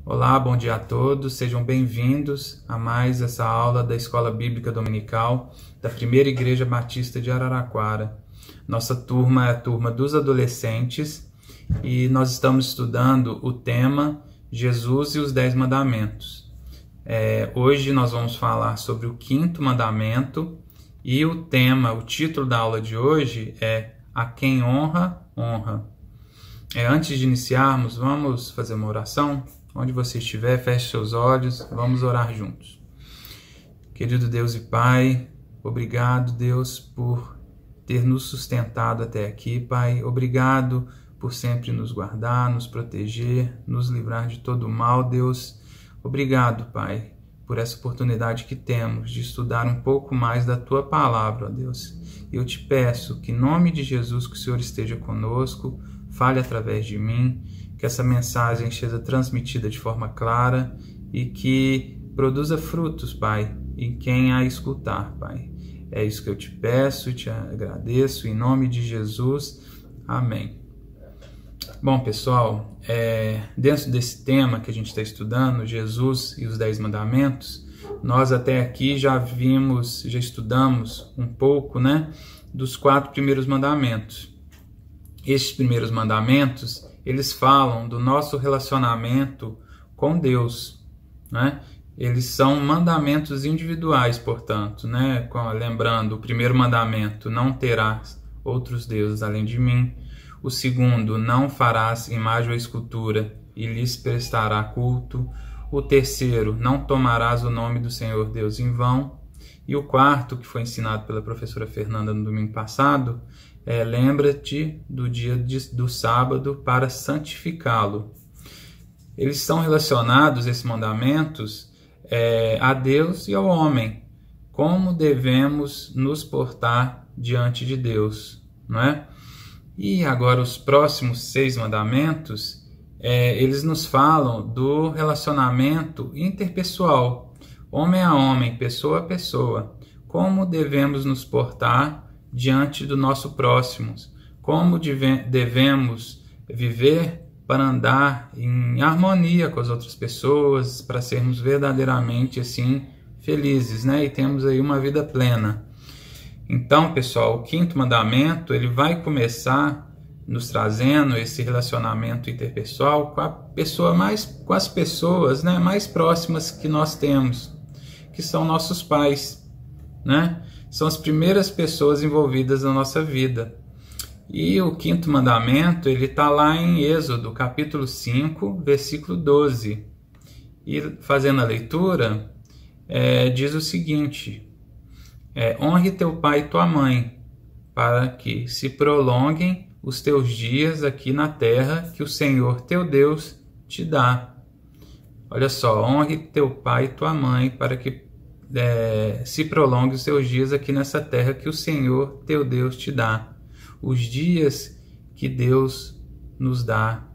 Olá, bom dia a todos, sejam bem-vindos a mais essa aula da Escola Bíblica Dominical da Primeira Igreja Batista de Araraquara. Nossa turma é a turma dos adolescentes e nós estamos estudando o tema Jesus e os 10 Mandamentos. Hoje nós vamos falar sobre o 5º mandamento e o título da aula de hoje é A quem honra, honra. Antes de iniciarmos, vamos fazer uma oração? Onde você estiver, feche seus olhos, vamos orar juntos. Querido Deus e Pai, obrigado, Deus, por ter nos sustentado até aqui, Pai. Obrigado por sempre nos guardar, nos proteger, nos livrar de todo mal, Deus. Obrigado, Pai, por essa oportunidade que temos de estudar um pouco mais da Tua Palavra, ó Deus. E eu te peço que, em nome de Jesus, que o Senhor esteja conosco, fale através de mim, que essa mensagem seja transmitida de forma clara e que produza frutos, Pai, em quem a escutar, Pai. É isso que eu te peço e te agradeço, em nome de Jesus. Amém. Bom, pessoal, dentro desse tema que a gente está estudando, Jesus e os 10 Mandamentos, nós até aqui já estudamos um pouco, dos 4 primeiros mandamentos. Estes primeiros mandamentos, eles falam do nosso relacionamento com Deus, Eles são mandamentos individuais, portanto, Lembrando, o primeiro mandamento, não terás outros deuses além de mim. O segundo, não farás imagem ou escultura e lhes prestará culto. O terceiro, não tomarás o nome do Senhor Deus em vão. E o quarto, que foi ensinado pela professora Fernanda no domingo passado, lembra-te do dia do sábado para santificá-lo. Eles são relacionados, esses mandamentos, a Deus e ao homem. Como devemos nos portar diante de Deus, não é? E agora os próximos 6 mandamentos, eles nos falam do relacionamento interpessoal, homem a homem, pessoa a pessoa. Como devemos nos portar diante do nosso próximo, como devemos viver para andar em harmonia com as outras pessoas, para sermos verdadeiramente assim felizes, e temos aí uma vida plena. Então, pessoal, o 5º mandamento, ele vai começar nos trazendo esse relacionamento interpessoal com as pessoas, mais próximas que nós temos, que são nossos pais, São as primeiras pessoas envolvidas na nossa vida. E o 5º mandamento, ele está lá em Êxodo, capítulo 5, versículo 12. E fazendo a leitura, diz o seguinte: honre teu pai e tua mãe, para que se prolonguem os teus dias aqui na terra que o Senhor teu Deus te dá. Olha só, honre teu pai e tua mãe, para que se prolongue os seus dias aqui nessa terra que o Senhor teu Deus te dá. Os dias que Deus nos dá.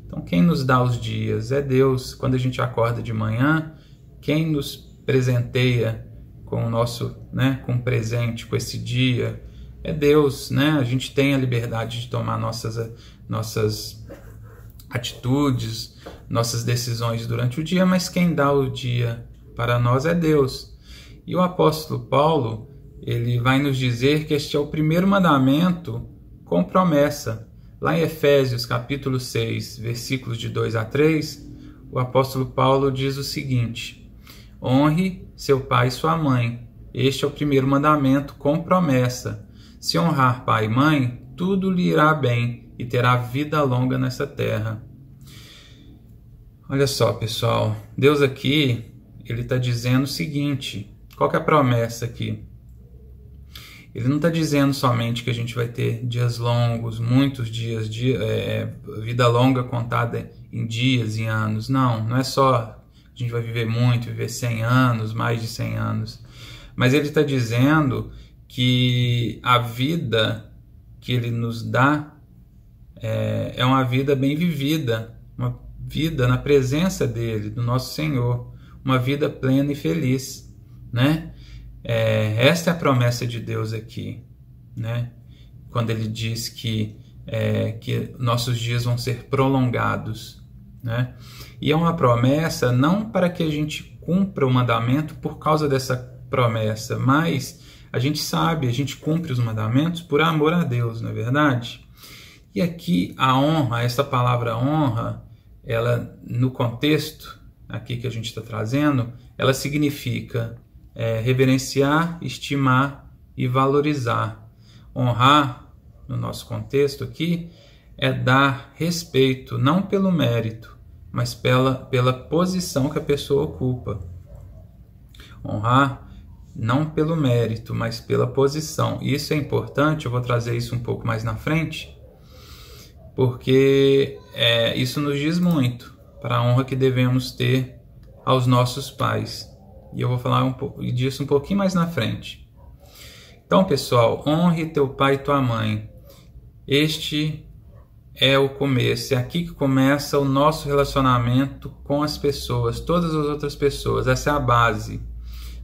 Então, quem nos dá os dias? É Deus. Quando a gente acorda de manhã, quem nos presenteia com o nosso, com o presente, com esse dia, é Deus, A gente tem a liberdade de tomar nossas atitudes, nossas decisões durante o dia, mas quem dá o dia para nós é Deus. E o apóstolo Paulo, ele vai nos dizer que este é o primeiro mandamento com promessa. Lá em Efésios, capítulo 6, versículos de 2 a 3, o apóstolo Paulo diz o seguinte: honre seu pai e sua mãe. Este é o primeiro mandamento com promessa. Se honrar pai e mãe, tudo lhe irá bem e terá vida longa nessa terra. Olha só, pessoal, Deus aqui, ele está dizendo o seguinte: qual que é a promessa aqui? Ele não está dizendo somente que a gente vai ter dias longos, muitos dias, vida longa contada em dias e anos. Não é só a gente vai viver muito, viver 100 anos, mais de 100 anos. Mas ele está dizendo que a vida que ele nos dá é uma vida bem vivida, uma vida na presença dele, do nosso Senhor, uma vida plena e feliz, Esta é a promessa de Deus aqui, quando ele diz que nossos dias vão ser prolongados, né? E é uma promessa não para que a gente cumpra o mandamento por causa dessa promessa, mas a gente sabe, a gente cumpre os mandamentos por amor a Deus, não é verdade? E aqui a honra, essa palavra honra, ela no contexto aqui que a gente está trazendo, ela significa reverenciar, estimar e valorizar. Honrar, no nosso contexto aqui, é dar respeito, não pelo mérito, mas pela posição que a pessoa ocupa. Honrar não pelo mérito, mas pela posição. Isso é importante, eu vou trazer isso um pouco mais na frente, porque isso nos diz muito para a honra que devemos ter aos nossos pais. E eu vou falar disso um pouquinho mais na frente. Então, pessoal, honre teu pai e tua mãe. Este é o começo, é aqui que começa o nosso relacionamento com as pessoas, todas as outras pessoas. Essa é a base,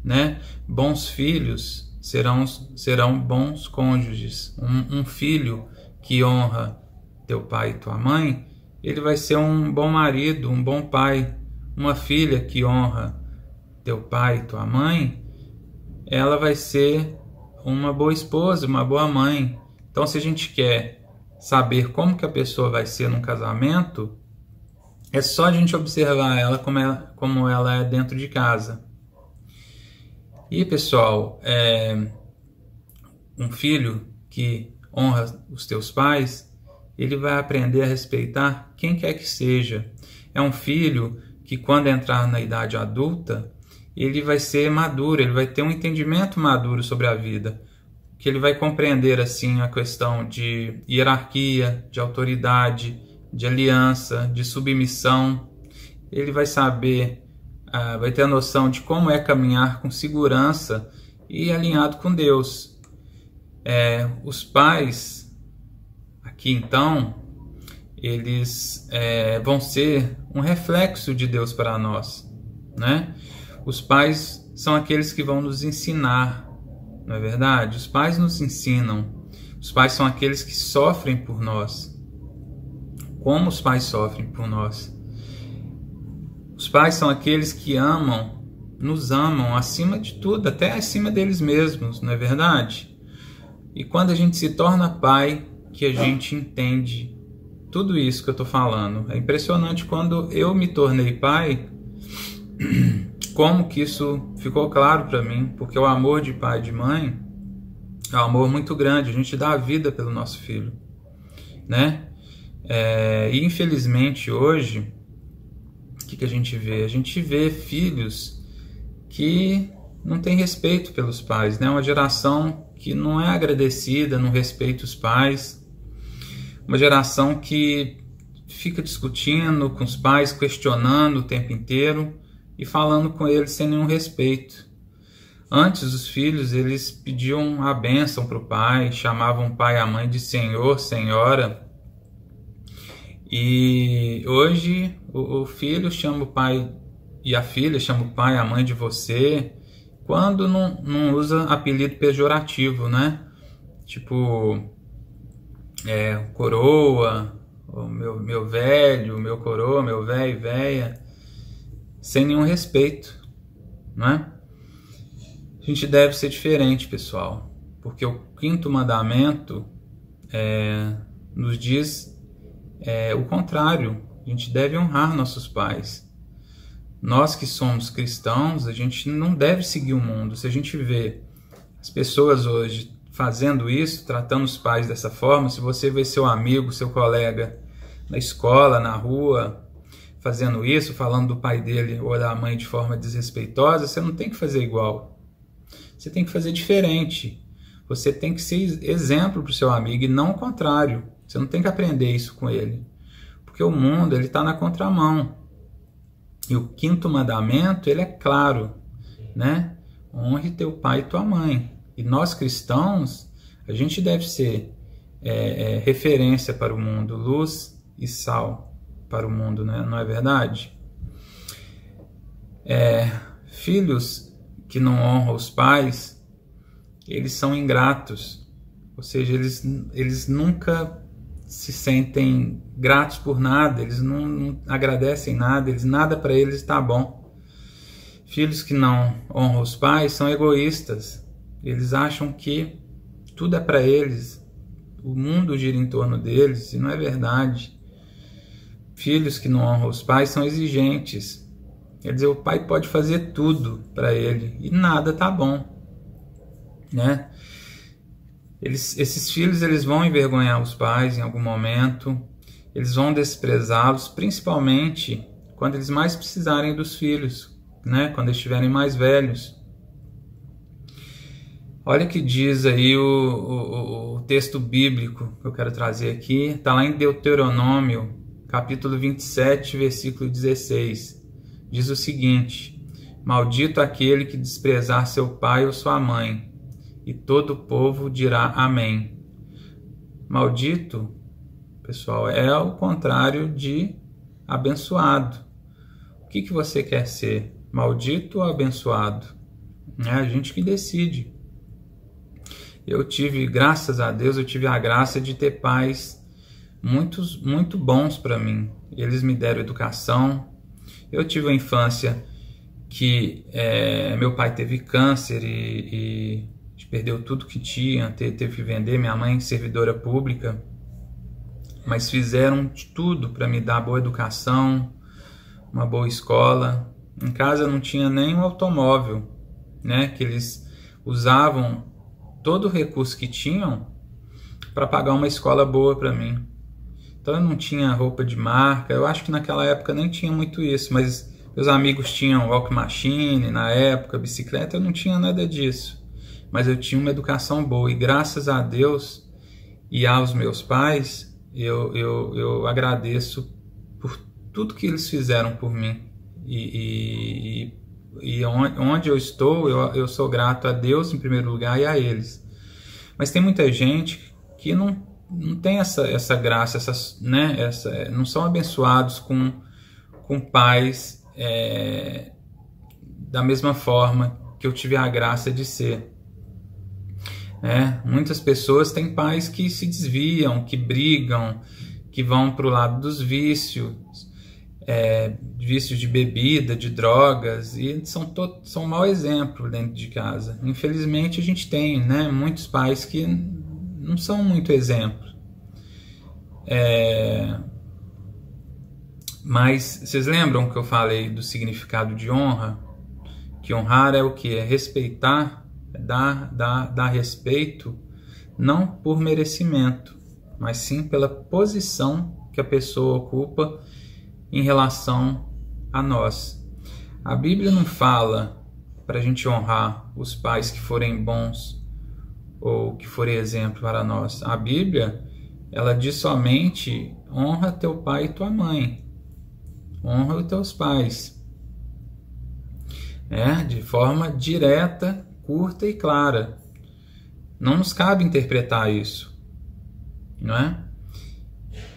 né? Bons filhos serão bons cônjuges. Um filho que honra teu pai e tua mãe, ele vai ser um bom marido, um bom pai. Uma filha que honra teu pai e tua mãe, ela vai ser uma boa esposa, uma boa mãe. Então, se a gente quer saber como que a pessoa vai ser num casamento, é só a gente observar ela como ela é dentro de casa. E, pessoal, um filho que honra os teus pais, ele vai aprender a respeitar quem quer que seja. É um filho que, quando entrar na idade adulta, ele vai ser maduro, ele vai ter um entendimento maduro sobre a vida, que ele vai compreender assim a questão de hierarquia, de autoridade, de aliança, de submissão. Ele vai saber, vai ter a noção de como é caminhar com segurança e alinhado com Deus. Os pais, aqui então, eles vão ser um reflexo de Deus para nós, né? Os pais são aqueles que vão nos ensinar, não é verdade? Os pais nos ensinam. Os pais são aqueles que sofrem por nós. Como os pais sofrem por nós? Os pais são aqueles que nos amam acima de tudo, até acima deles mesmos, não é verdade? E quando a gente se torna pai, que a gente entende tudo isso que eu estou falando. É impressionante quando eu me tornei pai, como que isso ficou claro para mim, porque o amor de pai e de mãe é um amor muito grande, a gente dá a vida pelo nosso filho, né? E infelizmente hoje, o que a gente vê? A gente vê filhos que não têm respeito pelos pais, né? Uma geração que não é agradecida, não respeita os pais, uma geração que fica discutindo com os pais, questionando o tempo inteiro e falando com eles sem nenhum respeito. Antes, os filhos, eles pediam a bênção para o pai, chamavam o pai e a mãe de senhor, senhora. E hoje, o filho chama o pai e a filha chama o pai e a mãe de você, quando não usa apelido pejorativo, né? Tipo, coroa, ou meu velho, meu coroa, meu velho, véia, sem nenhum respeito, né? A gente deve ser diferente, pessoal, porque o 5º mandamento nos diz o contrário. A gente deve honrar nossos pais. Nós que somos cristãos, a gente não deve seguir o mundo. Se a gente vê as pessoas hoje fazendo isso, tratando os pais dessa forma, se você vê seu amigo, seu colega na escola, na rua, fazendo isso, falando do pai dele ou da mãe de forma desrespeitosa, você não tem que fazer igual. Você tem que fazer diferente. Você tem que ser exemplo para o seu amigo e não o contrário. Você não tem que aprender isso com ele. Porque o mundo está na contramão. E o 5º mandamento, ele é claro, né? Honre teu pai e tua mãe. E nós cristãos, a gente deve ser referência para o mundo, luz e sal para o mundo, né? Não é verdade? Filhos que não honram os pais, eles são ingratos, ou seja, eles nunca se sentem gratos por nada, eles não agradecem nada, nada para eles está bom. Filhos que não honram os pais são egoístas, eles acham que tudo é para eles, o mundo gira em torno deles, e não é verdade. Filhos que não honram os pais são exigentes, quer dizer, o pai pode fazer tudo para ele e nada tá bom, né? Esses filhos eles vão envergonhar os pais em algum momento, eles vão desprezá-los, principalmente quando eles mais precisarem dos filhos, né? Quando eles estiverem mais velhos. Olha o que diz aí o texto bíblico que eu quero trazer aqui, está lá em Deuteronômio, capítulo 27, versículo 16. Diz o seguinte: maldito aquele que desprezar seu pai ou sua mãe, e todo o povo dirá amém. Maldito, pessoal, é o contrário de abençoado. O que você quer ser? Maldito ou abençoado? É a gente que decide. Graças a Deus, eu tive a graça de ter pais muito bons para mim. Eles me deram educação. Eu tive uma infância que meu pai teve câncer e perdeu tudo que tinha, teve que vender. Minha mãe, servidora pública, mas fizeram de tudo para me dar boa educação, uma boa escola. Em casa não tinha nem um automóvel, né? Que eles usavam todo o recurso que tinham para pagar uma escola boa para mim. Então eu não tinha roupa de marca, eu acho que naquela época nem tinha muito isso, mas meus amigos tinham walk machine na época, bicicleta, eu não tinha nada disso. Mas eu tinha uma educação boa e graças a Deus e aos meus pais, eu agradeço por tudo que eles fizeram por mim. E onde eu estou, eu sou grato a Deus em primeiro lugar e a eles. Mas tem muita gente que não tem essa graça, não são abençoados com pais da mesma forma que eu tive a graça de ser. Muitas pessoas têm pais que se desviam, que brigam, que vão para o lado dos vícios, vícios de bebida, de drogas, e são um mau exemplo dentro de casa. Infelizmente a gente tem, muitos pais que não são muito exemplo. Mas vocês lembram que eu falei do significado de honra? Que honrar é o que? É respeitar, dar respeito, não por merecimento, mas sim pela posição que a pessoa ocupa em relação a nós. A Bíblia não fala para a gente honrar os pais que forem bons ou que forem exemplo para nós. A Bíblia, ela diz somente: honra teu pai e tua mãe, honra os teus pais, de forma direta, curta e clara. Não nos cabe interpretar isso, não é?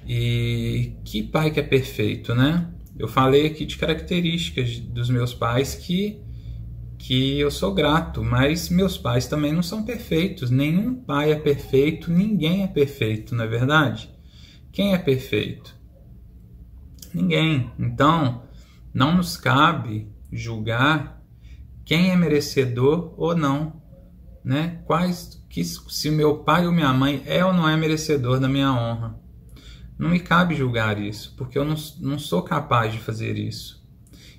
E que pai que é perfeito, né? Eu falei aqui de características dos meus pais que eu sou grato, mas meus pais também não são perfeitos. Nenhum pai é perfeito, ninguém é perfeito, não é verdade? Quem é perfeito? Ninguém. Então, não nos cabe julgar quem é merecedor ou não, né? Se meu pai ou minha mãe é ou não é merecedor da minha honra. Não me cabe julgar isso, porque eu não sou capaz de fazer isso.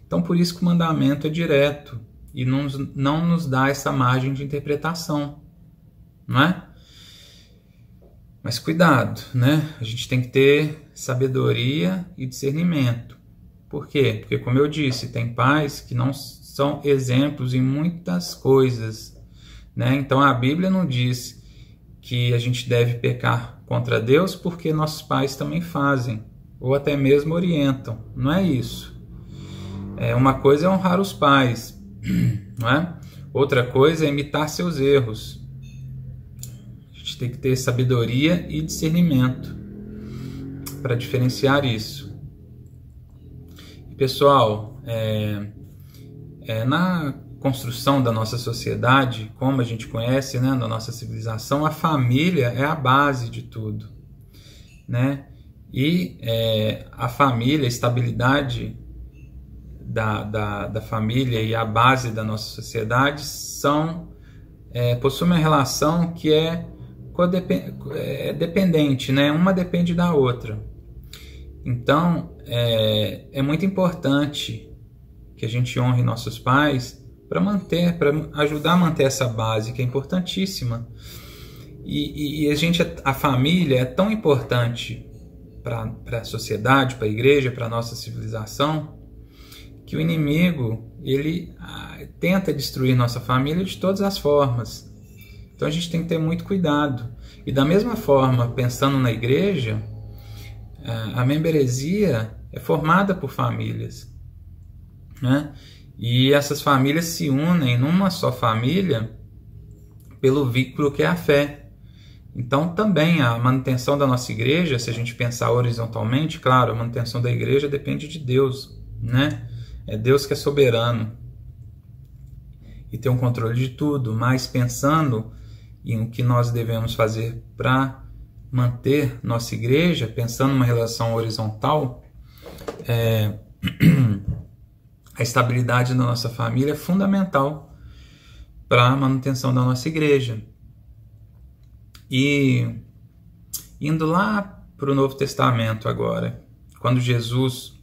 Então, por isso que o mandamento é direto e não nos dá essa margem de interpretação, não é? Mas cuidado, né? A gente tem que ter sabedoria e discernimento. Por quê? Porque, como eu disse, tem pais que não são exemplos em muitas coisas, né? Então, a Bíblia não diz que a gente deve pecar contra Deus porque nossos pais também fazem, ou até mesmo orientam. Não é isso. Uma coisa é honrar os pais, não é? Outra coisa é imitar seus erros. A gente tem que ter sabedoria e discernimento para diferenciar isso. E, pessoal, na construção da nossa sociedade, como a gente conhece, né, na nossa civilização, a família é a base de tudo. né? E a família, a estabilidade da família e a base da nossa sociedade possuem uma relação que é dependente, né? Uma depende da outra. Então, é muito importante que a gente honre nossos pais para ajudar a manter essa base, que é importantíssima. E a família é tão importante para a sociedade, para a igreja, para a nossa civilização, que o inimigo ele tenta destruir nossa família de todas as formas. Então a gente tem que ter muito cuidado. E da mesma forma, pensando na igreja, a membresia é formada por famílias, né? E essas famílias se unem numa só família pelo vínculo que é a fé. Então também a manutenção da nossa igreja, se a gente pensar horizontalmente, claro, a manutenção da igreja depende de Deus, né? É Deus que é soberano e tem um controle de tudo, mas pensando em o que nós devemos fazer para manter nossa igreja, pensando numa relação horizontal, a estabilidade da nossa família é fundamental para a manutenção da nossa igreja. E indo lá para o Novo Testamento agora, quando Jesus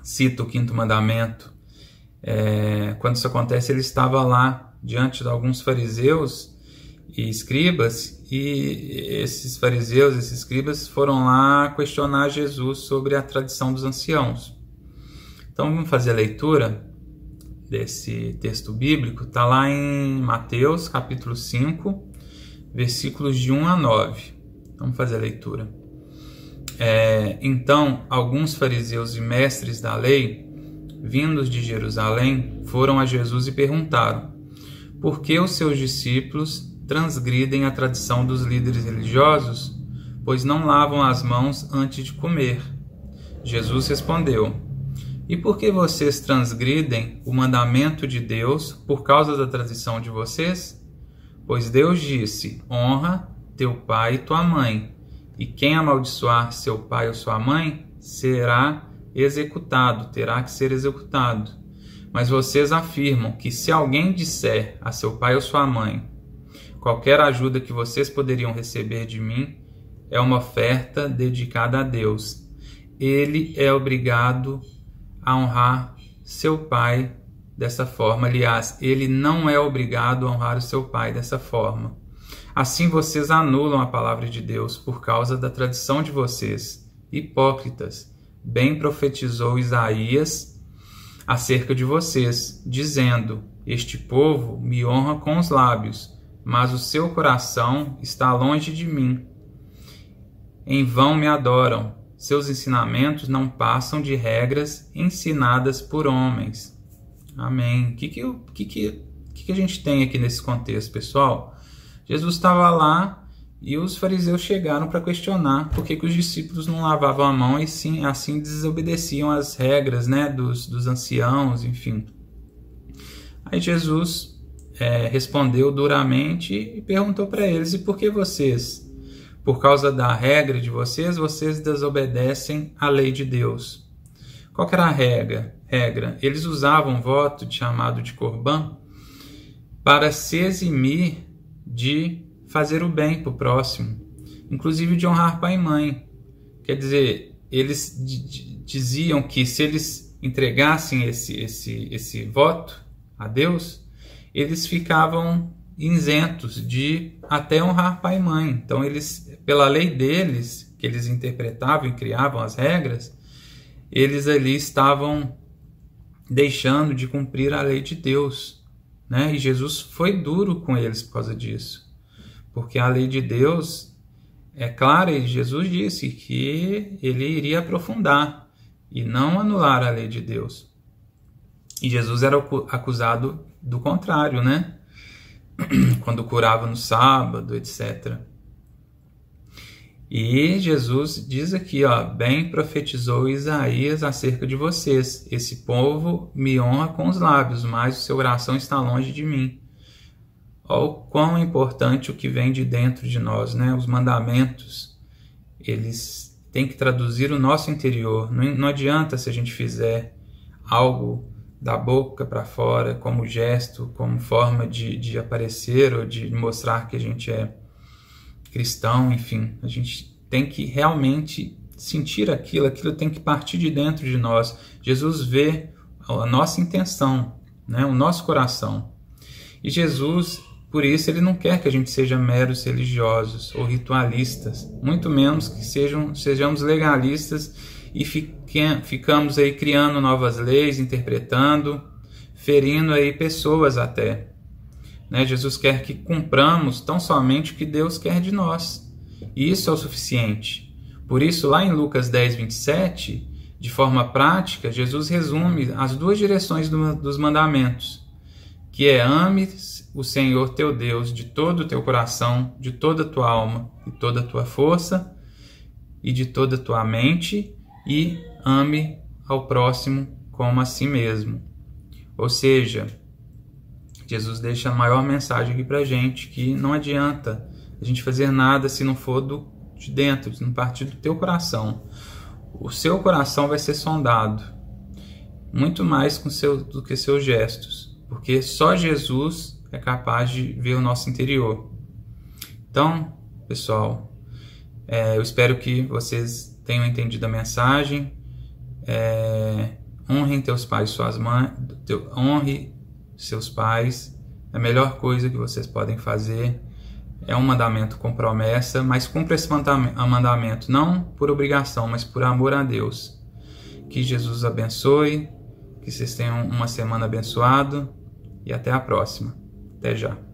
cita o quinto mandamento, quando isso acontece, ele estava lá diante de alguns fariseus e escribas, e esses fariseus, esses escribas foram lá questionar Jesus sobre a tradição dos anciãos. Então vamos fazer a leitura desse texto bíblico, está lá em Mateus capítulo 5, versículos de 1 a 9. Vamos fazer a leitura. Então, alguns fariseus e mestres da lei, vindos de Jerusalém, foram a Jesus e perguntaram: por que os seus discípulos transgridem a tradição dos líderes religiosos, pois não lavam as mãos antes de comer? Jesus respondeu: e por que vocês transgridem o mandamento de Deus por causa da tradição de vocês? Pois Deus disse: honra teu pai e tua mãe, e quem amaldiçoar seu pai ou sua mãe terá que ser executado. Mas vocês afirmam que se alguém disser a seu pai ou sua mãe: qualquer ajuda que vocês poderiam receber de mim é uma oferta dedicada a Deus, ele é obrigado a honrar seu pai dessa forma. Aliás, ele não é obrigado a honrar o seu pai dessa forma. Assim vocês anulam a palavra de Deus por causa da tradição de vocês. Hipócritas, bem profetizou Isaías acerca de vocês, dizendo: este povo me honra com os lábios, mas o seu coração está longe de mim. Em vão me adoram, seus ensinamentos não passam de regras ensinadas por homens. Amém. O que a gente tem aqui nesse contexto, pessoal? Jesus estava lá e os fariseus chegaram para questionar por que os discípulos não lavavam a mão e sim, assim desobedeciam as regras, né, dos anciãos, enfim. Aí Jesus respondeu duramente e perguntou para eles: e por que vocês, por causa da regra de vocês desobedecem à lei de Deus? Qual que era a regra? Eles usavam um voto chamado de Corban para se eximir de fazer o bem para o próximo, inclusive de honrar pai e mãe. Quer dizer, eles diziam que se eles entregassem esse voto a Deus, eles ficavam isentos de até honrar pai e mãe. Então eles, pela lei deles, que eles interpretavam e criavam as regras, eles ali estavam deixando de cumprir a lei de Deus, né? E Jesus foi duro com eles por causa disso, porque a lei de Deus é clara, e Jesus disse que ele iria aprofundar e não anular a lei de Deus. E Jesus era acusado do contrário, né? Quando curava no sábado, etc. E Jesus diz aqui, bem profetizou Isaías acerca de vocês: esse povo me honra com os lábios, mas o seu coração está longe de mim. Olha o quão importante o que vem de dentro de nós, né? Os mandamentos eles têm que traduzir o nosso interior. Não adianta se a gente fizer algo da boca para fora, como gesto, como forma de aparecer ou de mostrar que a gente é cristão, enfim. A gente tem que realmente sentir aquilo tem que partir de dentro de nós. Jesus vê a nossa intenção, né? O nosso coração. E Jesus, por isso, ele não quer que a gente seja meros religiosos ou ritualistas, muito menos que sejamos legalistas e ficamos aí criando novas leis, interpretando, ferindo aí pessoas até. Né? Jesus quer que cumpramos tão somente o que Deus quer de nós. E isso é o suficiente. Por isso, lá em Lucas 10, 27, de forma prática, Jesus resume as duas direções dos mandamentos, que é: ames o Senhor teu Deus de todo o teu coração, de toda a tua alma e toda a tua força e de toda a tua mente, e ame ao próximo como a si mesmo. Ou seja, Jesus deixa a maior mensagem aqui pra gente, que não adianta a gente fazer nada se não for de dentro, se não partir do teu coração. O seu coração vai ser sondado, muito mais do que seus gestos, porque só Jesus é capaz de ver o nosso interior. Então, pessoal, eu espero que vocês tenham entendido a mensagem. Honrem teus pais e suas mães, honre seus pais, é a melhor coisa que vocês podem fazer. É um mandamento com promessa, mas cumpra esse mandamento não por obrigação, mas por amor a Deus. Que Jesus abençoe, que vocês tenham uma semana abençoada e até a próxima. Até já.